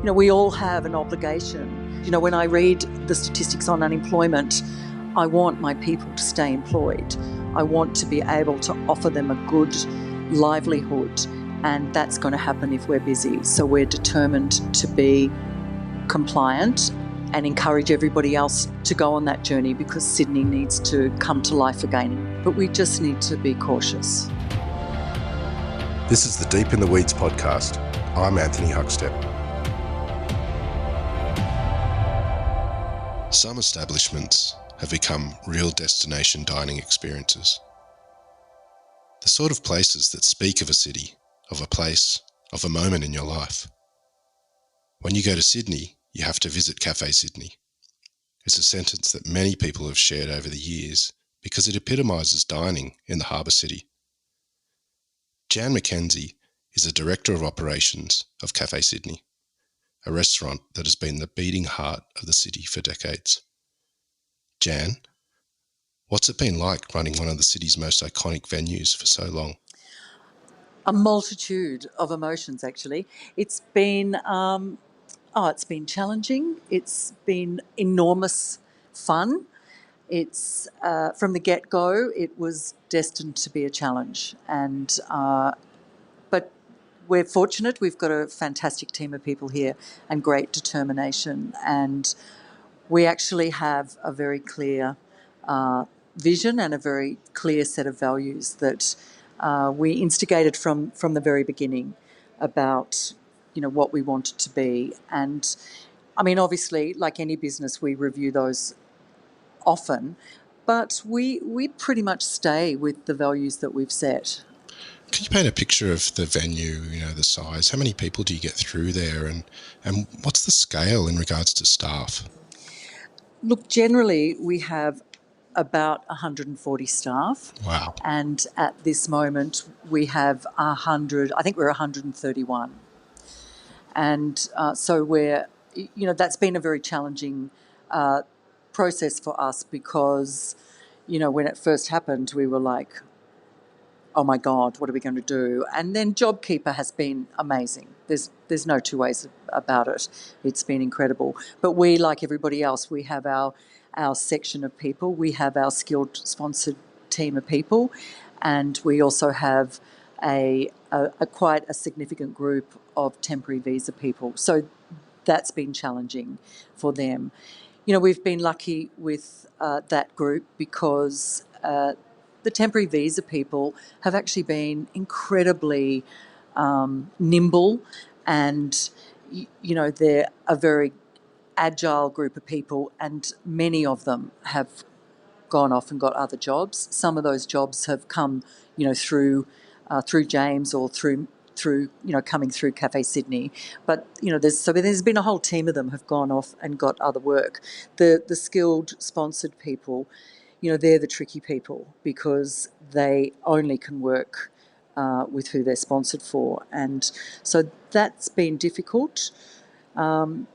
we all have an obligation. When I read the statistics on unemployment, I want my people to stay employed. I want to be able to offer them a good livelihood, and that's going to happen if we're busy. So we're determined to be compliant and encourage everybody else to go on that journey, because Sydney needs to come to life again. But we just need to be cautious. This is the Deep in the Weeds podcast. I'm Anthony Huckstep. Some establishments have become real destination dining experiences. The sort of places that speak of a city, of a place, of a moment in your life. When you go to Sydney, you have to visit Café Sydney. It's a sentence that many people have shared over the years because it epitomises dining in the harbour city. Jan McKenzie is the Director of Operations of Café Sydney, a restaurant that has been the beating heart of the city for decades. Jan, what's it been like running one of the city's most iconic venues for so long? A multitude of emotions, actually. It's been challenging. It's been enormous fun. It's from the get-go, it was destined to be a challenge, but we're fortunate. We've got a fantastic team of people here and great determination, and we actually have a very clear vision and a very clear set of values that we instigated from the very beginning about what we want it to be. And I mean, obviously, like any business, we review those often, but we pretty much stay with the values that we've set. Can you paint a picture of the venue, the size? How many people do you get through there, and what's the scale in regards to staff? Look, generally we have about 140 staff. Wow. And at this moment we have 100, I think we're 131. And so we're, that's been a very challenging process for us, because, when it first happened, we were like, oh my God, what are we going to do? And then JobKeeper has been amazing. There's no two ways about it. It's been incredible. But we, like everybody else, we have our section of people. We have our skilled sponsored team of people, and we also have a quite a significant group of temporary visa people. So that's been challenging for them. We've been lucky with that group, because the temporary visa people have actually been incredibly nimble, and they're a very agile group of people, and many of them have gone off and got other jobs. Some of those jobs have come through James, or through coming through Café Sydney, but there's been a whole team of them have gone off and got other work. The skilled sponsored people, they're the tricky people, because they only can work with who they're sponsored for, and so that's been difficult. So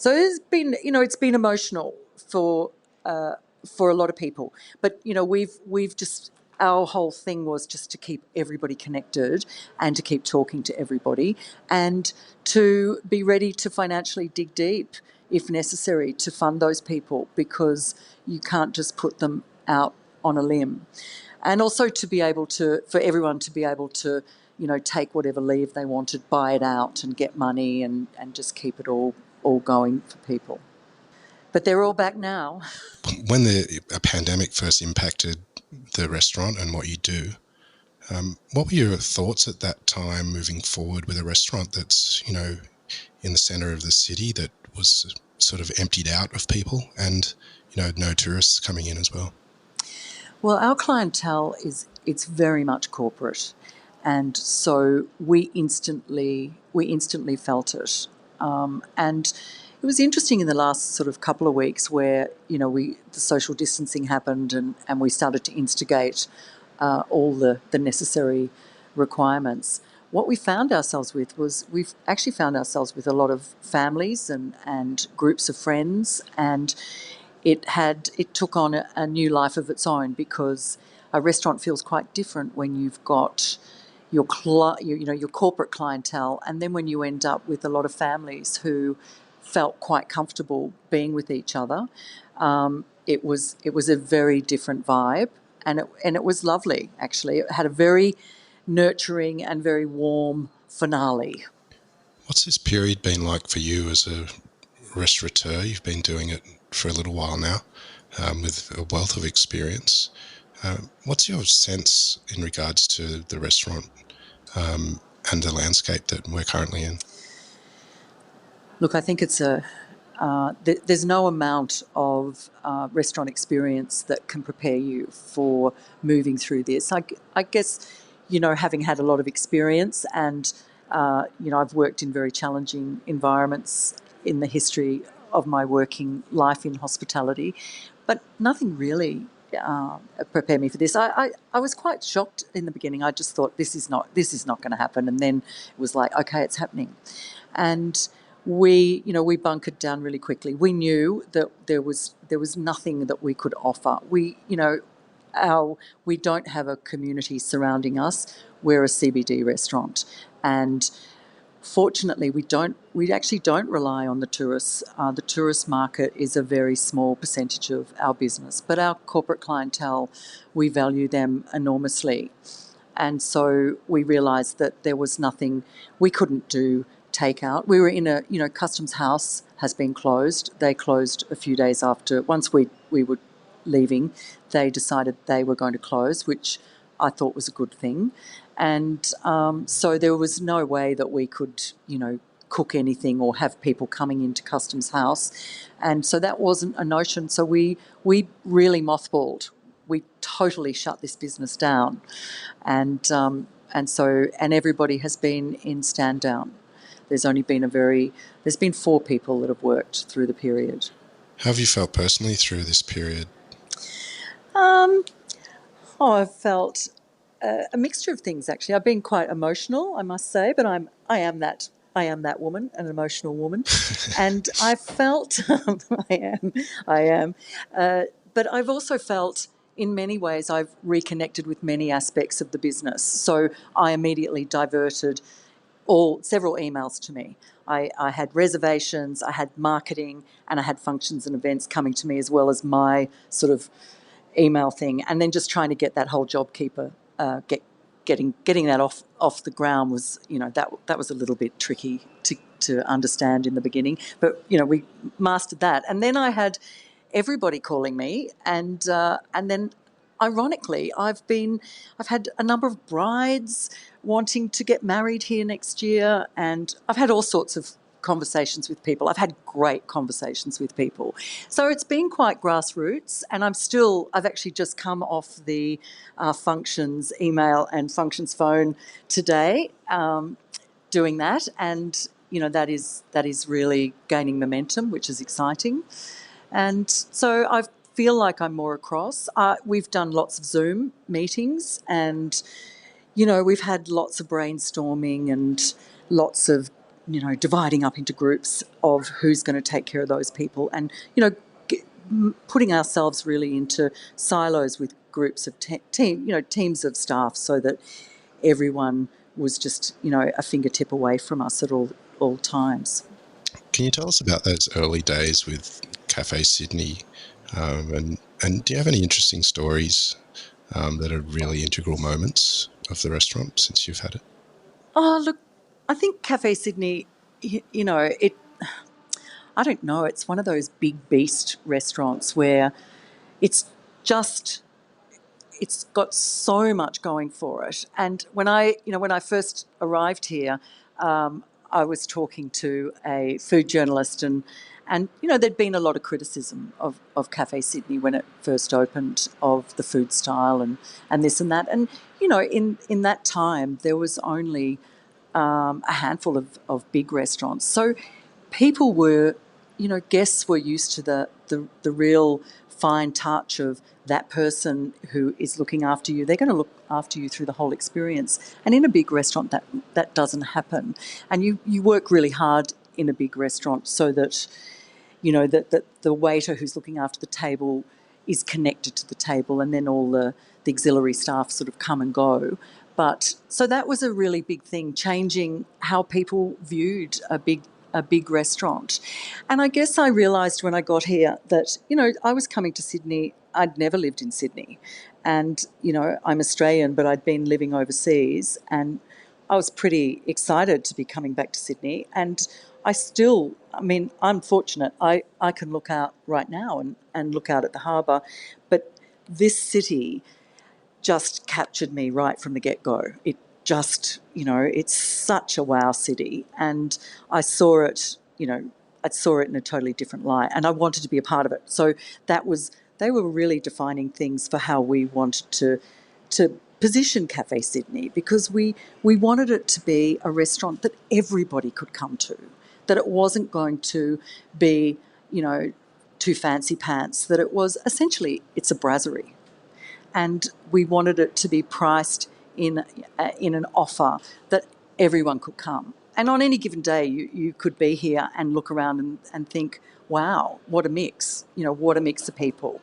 it's been emotional for a lot of people, but we've just, our whole thing was just to keep everybody connected and to keep talking to everybody, and to be ready to financially dig deep if necessary to fund those people, because you can't just put them out on a limb. And also to be able to, for everyone to be able to, take whatever leave they wanted, buy it out and get money, and just keep it all going for people. But they're all back now. When a pandemic first impacted the restaurant and what you do, what were your thoughts at that time moving forward with a restaurant that's, in the centre of the city, that was sort of emptied out of people, and, no tourists coming in as well? Well, our clientele it's very much corporate, and so we instantly felt it. And it was interesting in the last sort of couple of weeks where, the social distancing happened, and we started to instigate all the necessary requirements. What we found ourselves with was, we've actually found ourselves with a lot of families and groups of friends, and it took on a new life of its own, because a restaurant feels quite different when you've got, your corporate clientele, and then when you end up with a lot of families who felt quite comfortable being with each other, it was a very different vibe, and it was lovely actually. It had a very nurturing and very warm finale. What's this period been like for you as a restaurateur? You've been doing it for a little while now, with a wealth of experience. What's your sense in regards to the restaurant and the landscape that we're currently in? Look, I think there's no amount of restaurant experience that can prepare you for moving through this. I guess, having had a lot of experience and, I've worked in very challenging environments in the history of my working life in hospitality, but nothing really prepared me for this. I was quite shocked in the beginning. I just thought this is not going to happen, and then it was like, okay, it's happening, and we bunkered down really quickly. We knew that there was nothing that we could offer. We don't have a community surrounding us. We're a CBD restaurant, and fortunately, we actually don't rely on the tourists. The tourist market is a very small percentage of our business, but our corporate clientele, we value them enormously. And so we realised that there was nothing we couldn't do takeout. We were in Customs House has been closed. They closed a few days after. Once we were leaving, they decided they were going to close, which I thought was a good thing. And so there was no way that we could, cook anything or have people coming into Customs House. And so that wasn't a notion. So we really mothballed. We totally shut this business down. And everybody has been in stand down. There's been 4 people that have worked through the period. How have you felt personally through this period? I've felt a mixture of things actually. I've been quite emotional, I must say, but I am that woman, an emotional woman, and I felt I am, but I've also felt in many ways I've reconnected with many aspects of the business. So I immediately diverted several emails to me. I had reservations, I had marketing, and I had functions and events coming to me, as well as my sort of email thing, and then just trying to get that whole JobKeeper, getting that off the ground was, that was a little bit tricky to understand in the beginning, but we mastered that. And then I had everybody calling me, and then ironically, I've had a number of brides wanting to get married here next year, and I've had all sorts of conversations with people. I've had great conversations with people. So it's been quite grassroots, and I've actually just come off the functions email and functions phone today, doing that, and that is really gaining momentum, which is exciting. And so I feel like I'm more across. We've done lots of Zoom meetings, and we've had lots of brainstorming and lots of dividing up into groups of who's going to take care of those people, and putting ourselves really into silos with groups of teams of staff, so that everyone was just a fingertip away from us at all times. Can you tell us about those early days with Café Sydney, and do you have any interesting stories that are really integral moments of the restaurant since you've had it? Oh, look, I think Café Sydney, I don't know, it's one of those big beast restaurants where it's got so much going for it. And when I first arrived here, I was talking to a food journalist, and there'd been a lot of criticism of Café Sydney when it first opened, of the food style and this and that. And, in that time, there was only a handful of big restaurants. So people were, guests were used to the real fine touch of that person who is looking after you. They're going to look after you through the whole experience. And in a big restaurant, that doesn't happen. And you work really hard in a big restaurant so that, that the waiter who's looking after the table is connected to the table, and then all the auxiliary staff sort of come and go. But so that was a really big thing, changing how people viewed a big restaurant. And I guess I realised when I got here that, I was coming to Sydney. I'd never lived in Sydney. And, I'm Australian, but I'd been living overseas, and I was pretty excited to be coming back to Sydney. And I'm fortunate. I can look out right now and look out at the harbour. But this city just captured me right from the get-go. It just, it's such a wow city. And I saw it, in a totally different light, and I wanted to be a part of it. So they were really defining things for how we wanted to position Café Sydney, because we wanted it to be a restaurant that everybody could come to, that it wasn't going to be, too fancy pants, that it was essentially, it's a brasserie. And we wanted it to be priced in an offer that everyone could come. And on any given day, you could be here and look around and think, wow, what a mix, what a mix of people.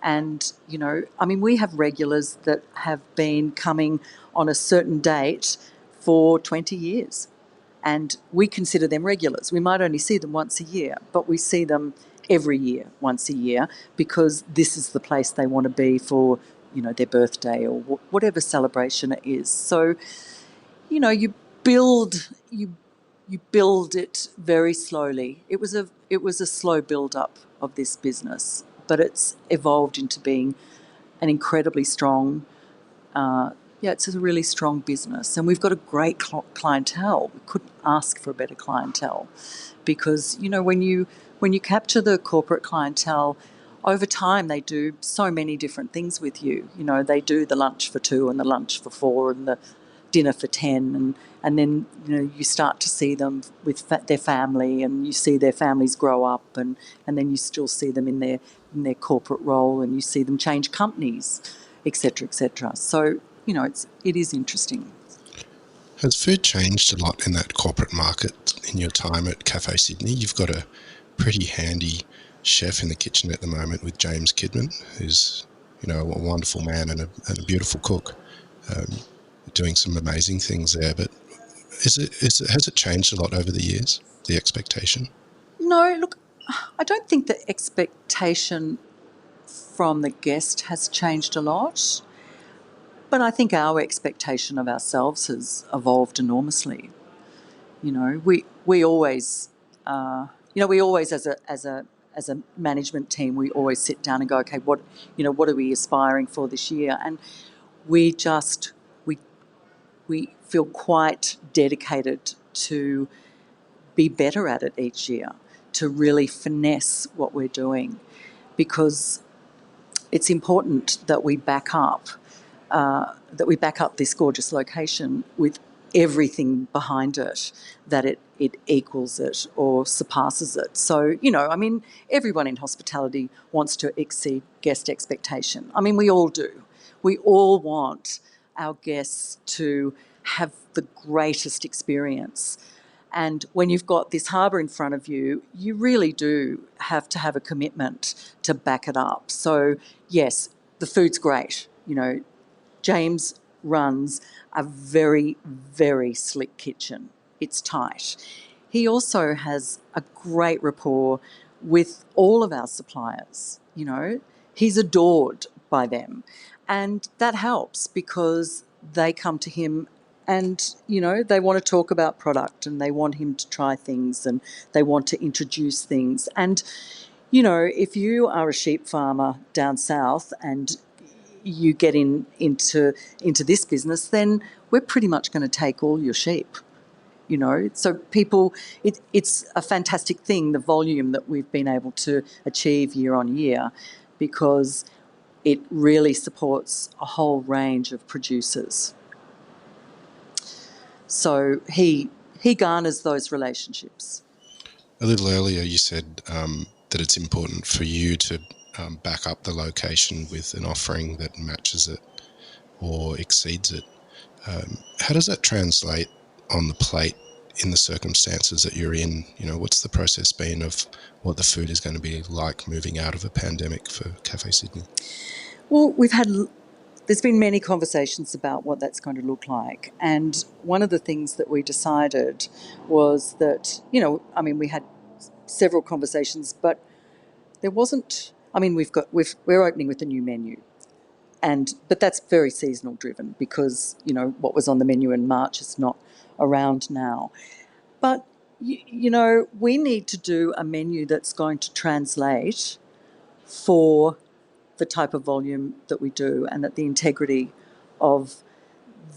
And, we have regulars that have been coming on a certain date for 20 years. And we consider them regulars. We might only see them once a year, but we see them every year, once a year, because this is the place they want to be for, their birthday or whatever celebration it is. So, you build it very slowly. It was a slow build up of this business, but it's evolved into being an incredibly strong. It's a really strong business, and we've got a great clientele. We couldn't ask for a better clientele, because when you capture the corporate clientele, over time they do so many different things with you. They do the lunch for 2 and the lunch for 4 and the dinner for 10, and then you start to see them with their family, and you see their families grow up, and then you still see them in their corporate role, and you see them change companies, etc., etc. So it is interesting. Has food changed a lot in that corporate market in your time at Café Sydney? You've got a pretty handy chef in the kitchen at the moment with James Kidman, who's a wonderful man and a beautiful cook, doing some amazing things there. But has it changed a lot over the years, the expectation? No, look, I don't think the expectation from the guest has changed a lot, but I think our expectation of ourselves has evolved enormously. We always, as a management team, we always sit down and go, okay, what are we aspiring for this year? And we feel quite dedicated to be better at it each year, to really finesse what we're doing, because it's important that we back up this gorgeous location with everything behind it, that it equals it or surpasses it. So, everyone in hospitality wants to exceed guest expectation. We all do. We all want our guests to have the greatest experience. And when you've got this harbour in front of you, you really do have to have a commitment to back it up. So, yes, the food's great. James runs a very, very slick kitchen. It's tight. He also has a great rapport with all of our suppliers. He's adored by them. And that helps, because they come to him and, they want to talk about product, and they want him to try things, and they want to introduce things. And, if you are a sheep farmer down south and you get into this business, then we're pretty much going to take all your sheep. So people, it's a fantastic thing, the volume that we've been able to achieve year on year, because it really supports a whole range of producers. So he garners those relationships. A little earlier you said that it's important for you to back up the location with an offering that matches it or exceeds it. How does that translate on the plate in the circumstances that you're in? What's the process been of what the food is going to be like moving out of a pandemic for Café Sydney? Well, we've had there's been many conversations about what that's going to look like. And one of the things that we decided was that, we had several conversations, but there wasn't, we're opening with a new menu. But that's very seasonal driven because, what was on the menu in March is not around now. But, we need to do a menu that's going to translate for the type of volume that we do, and that the integrity of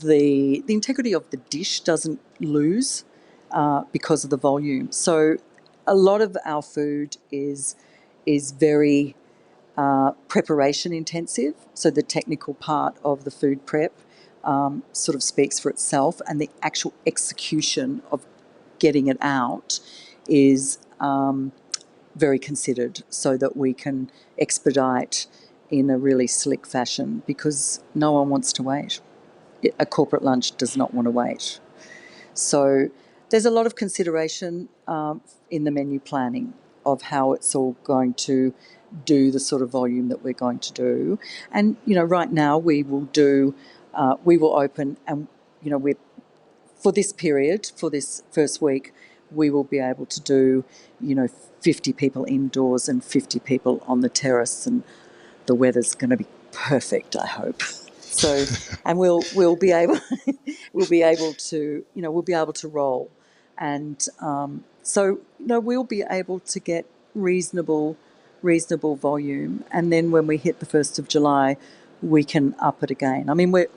the dish doesn't lose because of the volume. So a lot of our food is very preparation intensive. So the technical part of the food prep sort of speaks for itself, and the actual execution of getting it out is very considered so that we can expedite in a really slick fashion, because no one wants to wait. A corporate lunch does not want to wait. So there's a lot of consideration in the menu planning of how it's all going to do the sort of volume that we're going to do. And, right now we will open, and, for this period, for this first week, we will be able to do, 50 people indoors and 50 people on the terrace, and the weather's going to be perfect, I hope. So, and we'll be able we'll be able to roll, and we'll be able to get reasonable volume, and then when we hit the 1st of July, we can up it again. I mean, we're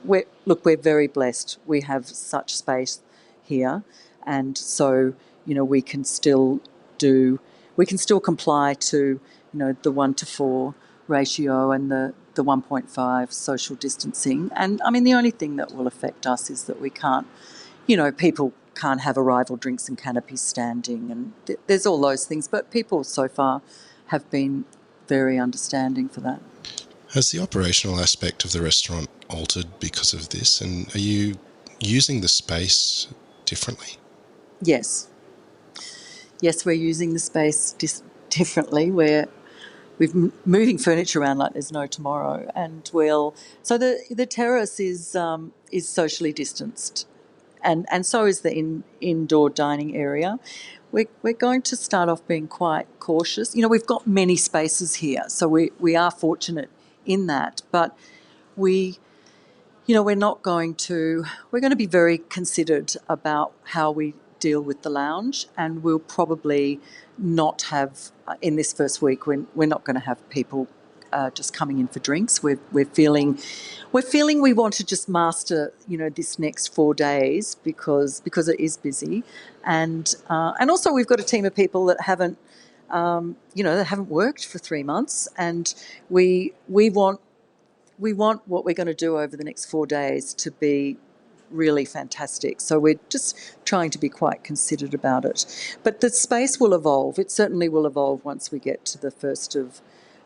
very blessed. We have such space here, and so we can still comply to the 1-to-4 ratio and the 1.5 social distancing. And I mean, the only thing that will affect us is that we can't, people can't have arrival drinks and canopies standing, and there's all those things. But people so far have been very understanding for that. Has the operational aspect of the restaurant altered because of this? And are you using the space differently? Yes, we're using the space differently. We're moving furniture around like there's no tomorrow, and so the terrace is socially distanced, and so is the indoor dining area. We're going to start off being quite cautious. We've got many spaces here, so we are fortunate in that, but we're going to be very considered about how we deal with the lounge, and we'll probably not have, in this first week, we're not going to have people just coming in for drinks. We're feeling we want to just master this next 4 days because it is busy, and also we've got a team of people that haven't worked for 3 months, and we want what we're going to do over the next 4 days to be really fantastic. So we're just trying to be quite considerate about it. But the space will evolve. It certainly will evolve once we get to the 1st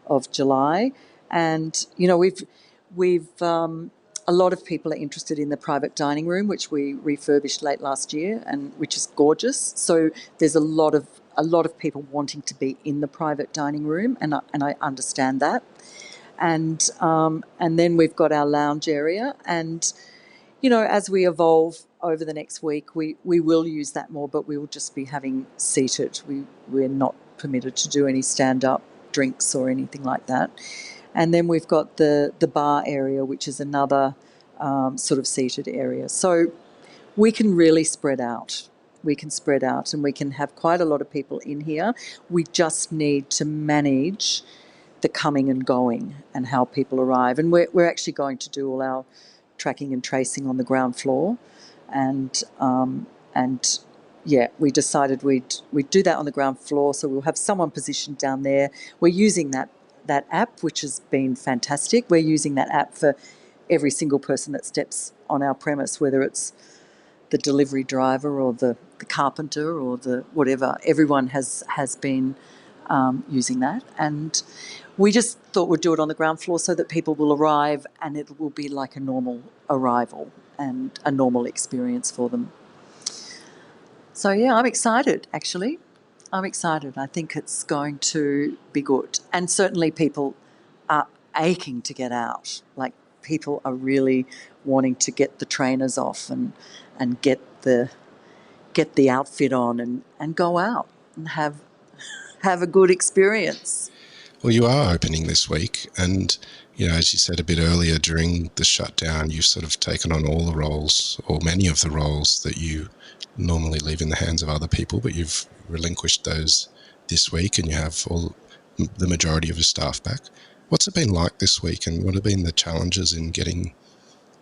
of July. And, we've a lot of people are interested in the private dining room, which we refurbished late last year, and which is gorgeous. So there's a lot of people wanting to be in the private dining room, and I understand that. And then we've got our lounge area, and as we evolve over the next week, we will use that more, but we will just be having seated. We're not permitted to do any stand-up drinks or anything like that. And then we've got the bar area, which is another sort of seated area. So we can really spread out. And we can have quite a lot of people in here. We just need to manage the coming and going and how people arrive. And we're actually going to do all our tracking and tracing on the ground floor, and we decided we'd do that on the ground floor. So we'll have someone positioned down there. We're using that app, which has been fantastic. We're using that app for every single person that steps on our premise, whether it's the delivery driver or the carpenter or the whatever. Everyone has been using that, and we just thought we'd do it on the ground floor so that people will arrive and it will be like a normal arrival and a normal experience for them. So, yeah, I'm excited, actually. I'm excited. I think it's going to be good. And certainly people are aching to get out. Like, people are really wanting to get the trainers off and get the outfit on and go out and have a good experience. Well, you are opening this week, and as you said a bit earlier, during the shutdown, you've sort of taken on all the roles, or many of the roles that you normally leave in the hands of other people, but you've relinquished those this week, and you have the majority of your staff back. What's it been like this week, and what have been the challenges in getting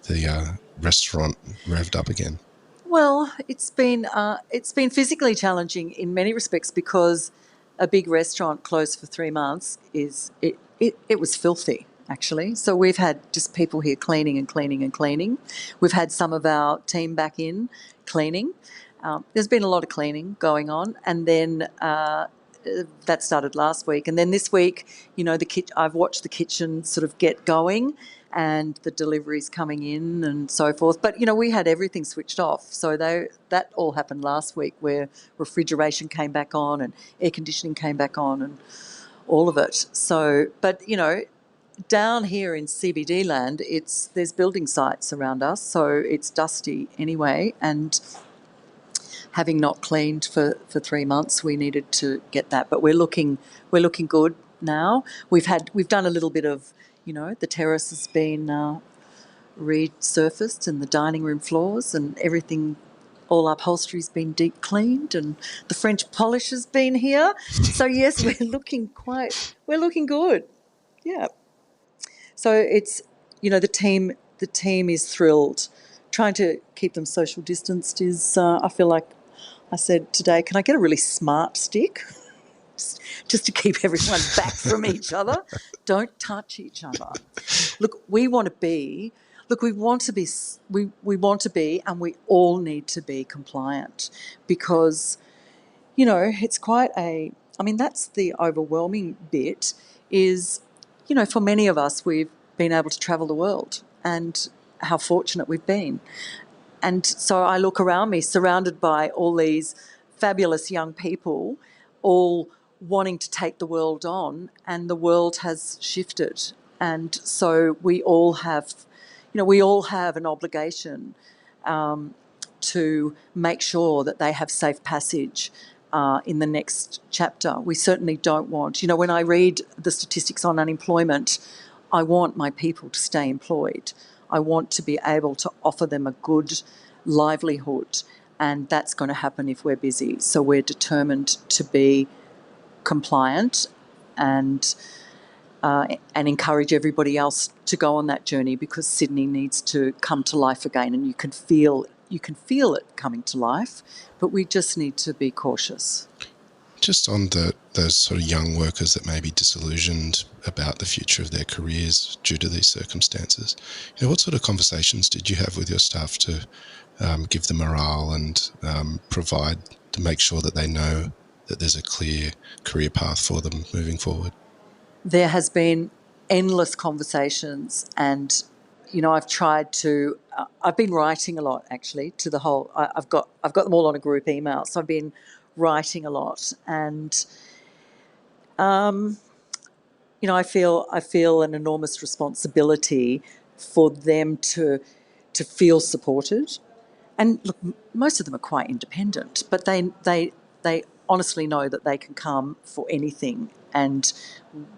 the restaurant revved up again? Well, it's been physically challenging in many respects because a big restaurant closed for 3 months it was filthy, actually. So we've had just people here cleaning and cleaning and cleaning. We've had some of our team back in cleaning. There's been a lot of cleaning going on, and then that started last week. And then this week, I've watched the kitchen sort of get going and the deliveries coming in and so forth. But, we had everything switched off. So that all happened last week, where refrigeration came back on and air conditioning came back on and all of it. So, but, down here in CBD land, there's building sites around us, so it's dusty anyway. And having not cleaned for 3 months, we needed to get that. But we're looking good now. We've done a little bit of, the terrace has been resurfaced, and the dining room floors and everything, all upholstery's been deep cleaned, and the French polish has been here. So yes, we're looking good. Yeah. So it's, the team is thrilled. Trying to keep them social distanced is, I feel like I said today, can I get a really smart stick? Just to keep everyone back from each other. Don't touch each other. Look, we want to be, and we all need to be compliant, because, it's quite that's the overwhelming bit is, for many of us, we've been able to travel the world, and how fortunate we've been. And so I look around me, surrounded by all these fabulous young people, all wanting to take the world on, and the world has shifted. And so we all have an obligation to make sure that they have safe passage in the next chapter. We certainly don't want, when I read the statistics on unemployment, I want my people to stay employed. I want to be able to offer them a good livelihood, and that's going to happen if we're busy. So we're determined to be compliant and encourage everybody else to go on that journey, because Sydney needs to come to life again, and you can feel it coming to life, but we just need to be cautious. Just on those sort of young workers that may be disillusioned about the future of their careers due to these circumstances, what sort of conversations did you have with your staff to give them morale and provide to make sure that they know that there's a clear career path for them moving forward? There has been endless conversations, and I've tried to. I've been writing a lot, actually. To the whole, I've got them all on a group email, so I've been writing a lot, and I feel an enormous responsibility for them to feel supported. And look, most of them are quite independent, but they honestly know that they can come for anything, and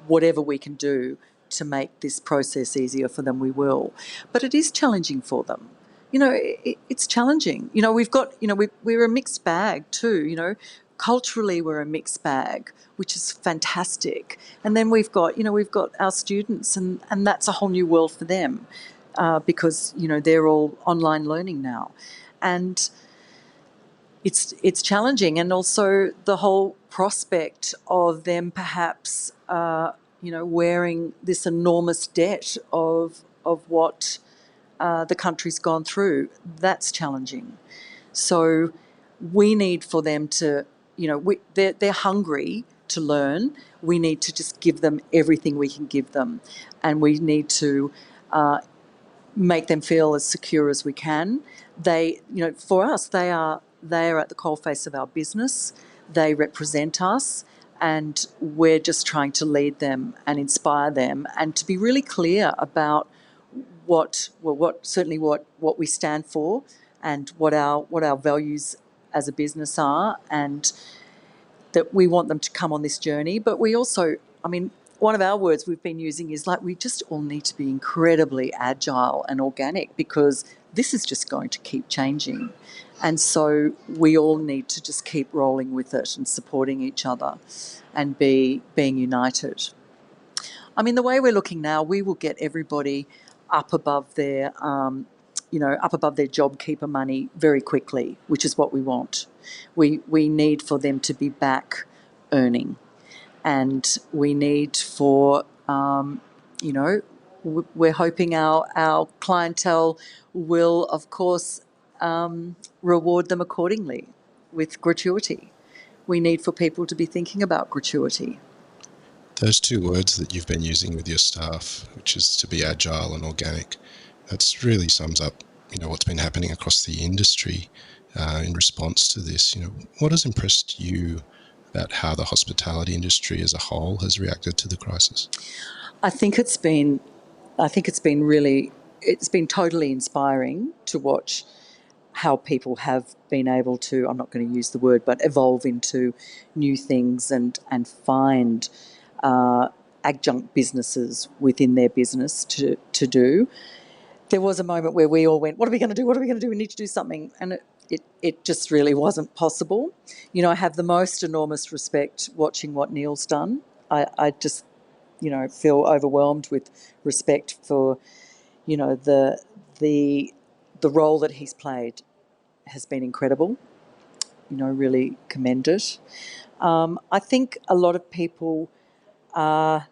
whatever we can do to make this process easier for them, we will. But it is challenging for them. It's challenging. We've got, we're a mixed bag too, Culturally, we're a mixed bag, which is fantastic. And then we've got our students, and that's a whole new world for them, because, they're all online learning now. And it's challenging, and also the whole prospect of them perhaps, wearing this enormous debt of what the country's gone through. That's challenging. So we need for them to, they're hungry to learn. We need to just give them everything we can give them, and we need to make them feel as secure as we can. They, for us, they are at the coalface of our business. They represent us, and we're just trying to lead them and inspire them, and to be really clear about what we stand for and what our values as a business are, and that we want them to come on this journey. But we also, I mean, one of our words we've been using is like we just all need to be incredibly agile and organic, because this is just going to keep changing. And so we all need to just keep rolling with it and supporting each other and being united. I mean, the way we're looking now, we will get everybody up above their, up above their JobKeeper money very quickly, which is what we want. We need for them to be back earning, and we need for, we're hoping our clientele will, of course, reward them accordingly with gratuity. We need for people to be thinking about gratuity. Those two words that you've been using with your staff, which is to be agile and organic, that really sums up, what's been happening across the industry in response to this. What has impressed you about how the hospitality industry as a whole has reacted to the crisis? I think it's been totally inspiring to watch how people have been able to, I'm not going to use the word, but evolve into new things and find adjunct businesses within their business to do. There was a moment where we all went, what are we going to do? What are we going to do? We need to do something. And it just really wasn't possible. I have the most enormous respect watching what Neil's done. I just, feel overwhelmed with respect for, the role that he's played has been incredible. Really commend it. I think a lot of people are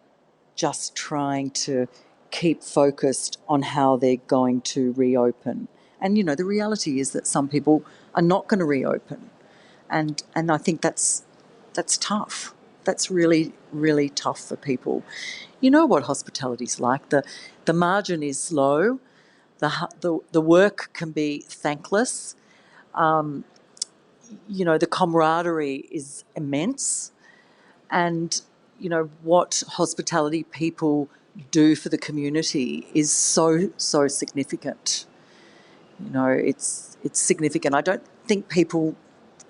just trying to keep focused on how they're going to reopen. And, the reality is that some people are not going to reopen. And I think that's tough. That's really, really tough for people. You know what hospitality's like. The margin is low. The work can be thankless. The camaraderie is immense. And, what hospitality people do for the community is so, so significant. It's significant. I don't think people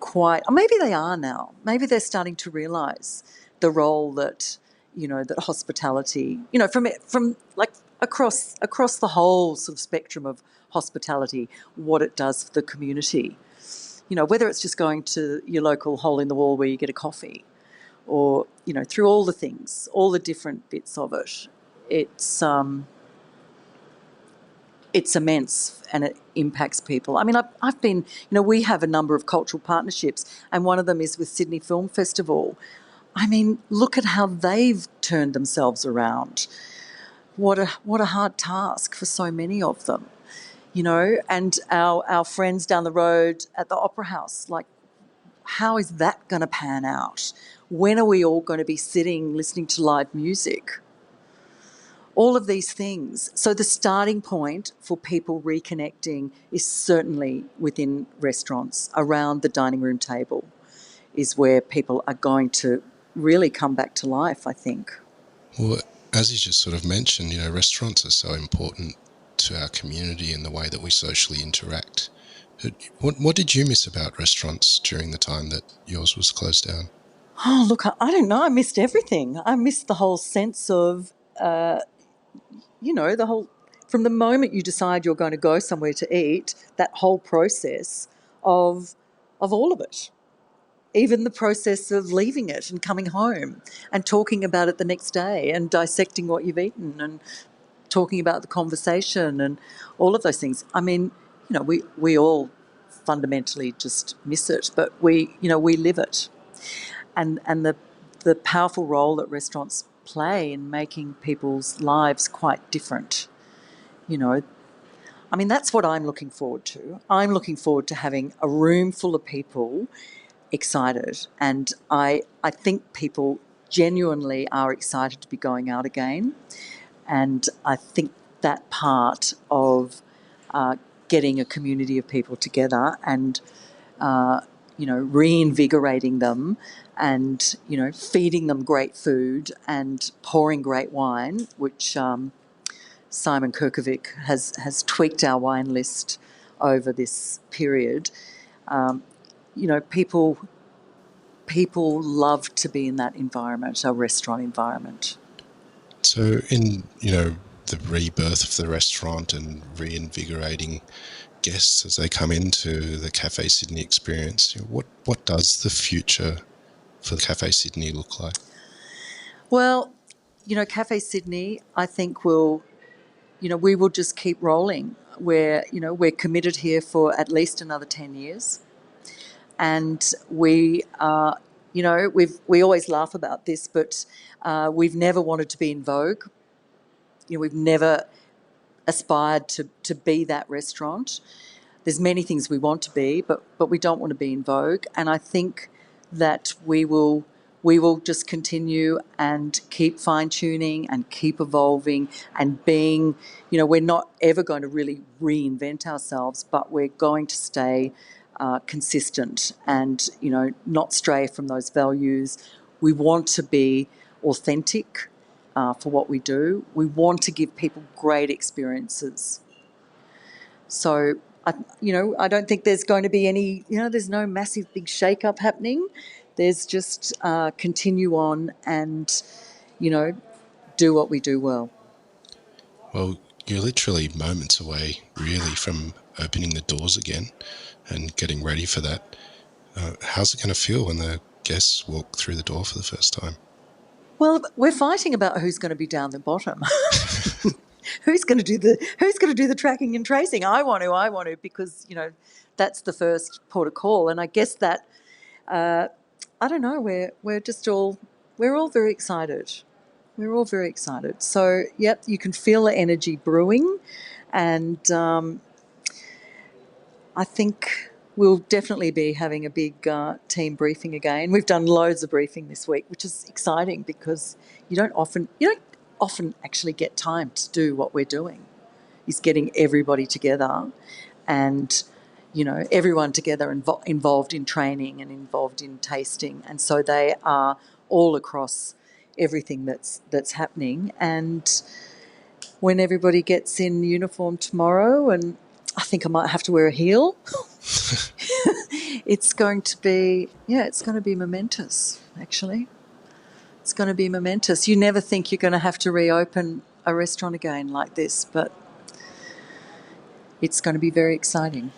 quite, or maybe they are now, maybe they're starting to realise the role that, that hospitality, from like across the whole sort of spectrum of hospitality, what it does for the community. Whether it's just going to your local hole in the wall where you get a coffee, or, through all the things, all the different bits of it, it's immense and it impacts people. I mean, I've been, we have a number of cultural partnerships, and one of them is with Sydney Film Festival. I mean, look at how they've turned themselves around. What a hard task for so many of them, and our friends down the road at the Opera House, like, how is that going to pan out? When are we all going to be sitting listening to live music? All of these things. So the starting point for people reconnecting is certainly within restaurants. Around the dining room table is where people are going to really come back to life, I think. Well, as you just sort of mentioned, restaurants are so important to our community and the way that we socially interact. What did you miss about restaurants during the time that yours was closed down? Oh, look, I don't know. I missed everything. I missed the whole sense of, the whole, from the moment you decide you're going to go somewhere to eat, that whole process of all of it. Even the process of leaving it and coming home and talking about it the next day and dissecting what you've eaten and talking about the conversation and all of those things. I mean, we all fundamentally just miss it, but we live it. And the powerful role that restaurants play in making people's lives quite different. I mean, that's what I'm looking forward to. I'm looking forward to having a room full of people excited, and I think people genuinely are excited to be going out again. And I think that part of getting a community of people together and reinvigorating them and, feeding them great food and pouring great wine, which Simon Kirkovic has tweaked our wine list over this period. People love to be in that environment, a restaurant environment. So in, the rebirth of the restaurant and reinvigorating guests as they come into the Café Sydney experience, what does the future for the Café Sydney look like? Well, Café Sydney, I think we will just keep rolling. We're committed here for at least another 10 years. And we are, we always laugh about this, but we've never wanted to be in vogue. We've never aspired to be that restaurant. There's many things we want to be, but we don't want to be in vogue. And I think that we will just continue and keep fine-tuning and keep evolving and being, we're not ever going to really reinvent ourselves, but we're going to stay consistent and, not stray from those values. We want to be authentic for what we do. We want to give people great experiences. So, I don't think there's going to be any, there's no massive big shake-up happening. There's just continue on and, do what we do well. Well, you're literally moments away, really, from opening the doors again and getting ready for that. How's it going to feel when the guests walk through the door for the first time? Well, we're fighting about who's going to be down the bottom. Who's going to do the tracking and tracing? I want to, because that's the first port of call. And I guess that I don't know. We're all very excited. We're all very excited. So yep, you can feel the energy brewing, and I think we'll definitely be having a big team briefing again. We've done loads of briefing this week, which is exciting because you don't often actually get time to do what we're doing. Is getting everybody together and, everyone together involved in training and involved in tasting. And so they are all across everything that's happening. And when everybody gets in uniform tomorrow, and I think I might have to wear a heel, it's going to be momentous, actually. It's going to be momentous. You never think you're going to have to reopen a restaurant again like this, but it's going to be very exciting.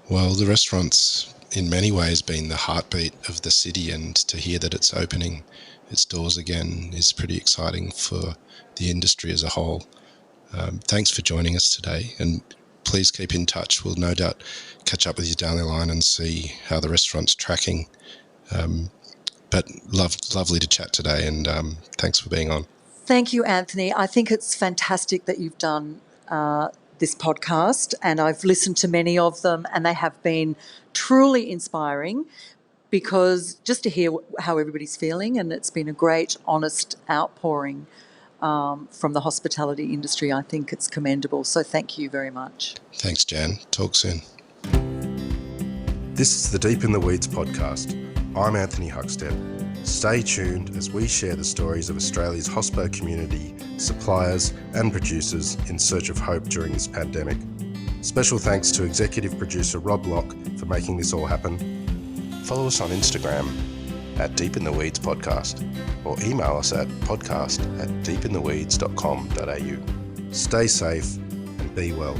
Well, the restaurant's in many ways been the heartbeat of the city, and to hear that it's opening its doors again is pretty exciting for the industry as a whole. Thanks for joining us today, and please keep in touch. We'll no doubt catch up with you down the line and see how the restaurant's tracking. But lovely to chat today, and thanks for being on. Thank you, Anthony. I think it's fantastic that you've done this podcast, and I've listened to many of them, and they have been truly inspiring, because just to hear how everybody's feeling, and it's been a great, honest outpouring from the hospitality industry. I think it's commendable. So thank you very much. Thanks, Jan. Talk soon. This is the Deep in the Weeds podcast. I'm Anthony Huckstep. Stay tuned as we share the stories of Australia's hospo community, suppliers and producers in search of hope during this pandemic. Special thanks to executive producer Rob Locke for making this all happen. Follow us on Instagram at Deep in the Weeds Podcast, or email us at podcast@deepintheweeds.com.au. Stay safe and be well.